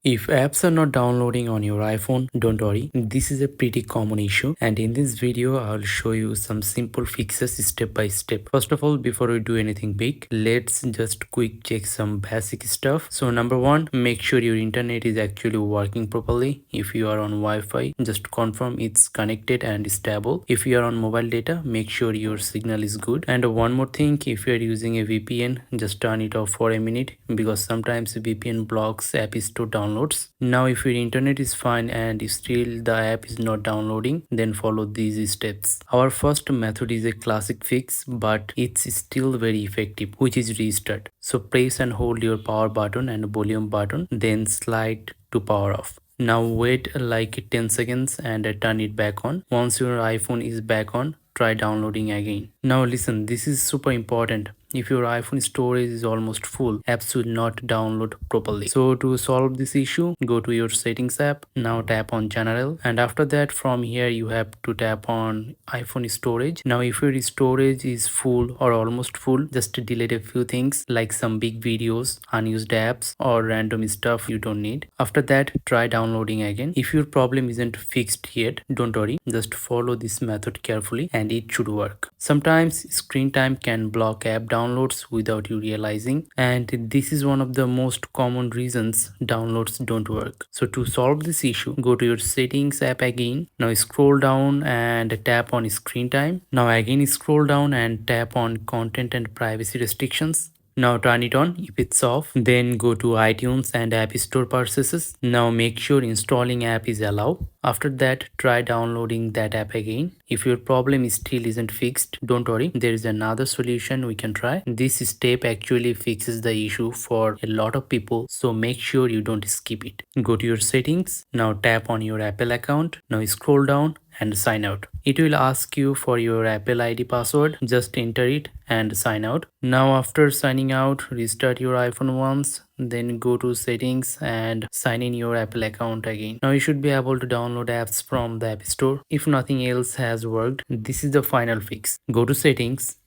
If apps are not downloading on your iPhone, don't worry, this is a pretty common issue, and in this video I'll show you some simple fixes step by step. First of all, before we do anything big, let's just quick check some basic stuff. So number one, make sure your internet is actually working properly. If you are on Wi-Fi, just confirm it's connected and stable. If you are on mobile data, make sure your signal is good. And one more thing, if you are using a VPN, just turn it off for a minute because sometimes VPN blocks app store downloads. Now if your internet is fine and still the app is not downloading, then follow these steps. Our first method is a classic fix, but it's still very effective, which is restart. So press and hold your power button and volume button, then slide to power off. Now wait like 10 seconds and turn it back on. Once your iPhone is back on, try downloading again. Now listen, this is super important. If your iPhone storage is almost full, apps will not download properly. So to solve this issue, go to your settings app. Now tap on general, and after that from here you have to tap on iPhone storage. Now if your storage is full or almost full, just delete a few things like some big videos, unused apps or random stuff you don't need. After that, try downloading again. If your problem isn't fixed yet, don't worry, just follow this method carefully and it should work. Sometimes screen time can block app downloads without you realizing, and this is one of the most common reasons downloads don't work. So to solve this issue, go to your settings app again. Now scroll down and tap on screen time. Now again scroll down and tap on content and privacy restrictions. Now turn it on if it's off. Then go to iTunes and App Store purchases. Now make sure installing app is allowed. After that, try downloading that app again. If your problem still isn't fixed, don't worry, there is another solution we can try. This step actually fixes the issue for a lot of people, so make sure you don't skip it. Go to your settings. Now tap on your Apple account. Now scroll down and sign out. It will ask you for your Apple ID password. Just enter it and sign out. Now after signing out, restart your iPhone once, then go to settings and sign in your Apple account again. Now you should be able to download apps from the App Store. If nothing else has worked, this is the final fix. Go to settings.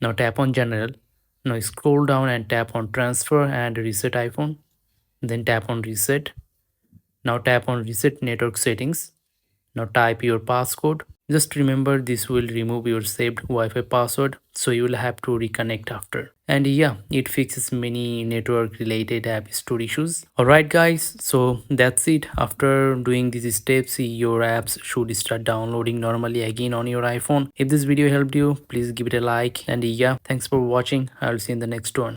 Now tap on general. Now scroll down and tap on transfer and reset iPhone. Then tap on reset. Now tap on reset network settings. Now type your passcode. Just remember, this will remove your saved Wi-Fi password, so you will have to reconnect after. And yeah, it fixes many network related app store issues. Alright guys, so that's it. After doing these steps, your apps should start downloading normally again on your iPhone. If this video helped you, please give it a like, and yeah, thanks for watching. I'll see you in the next one.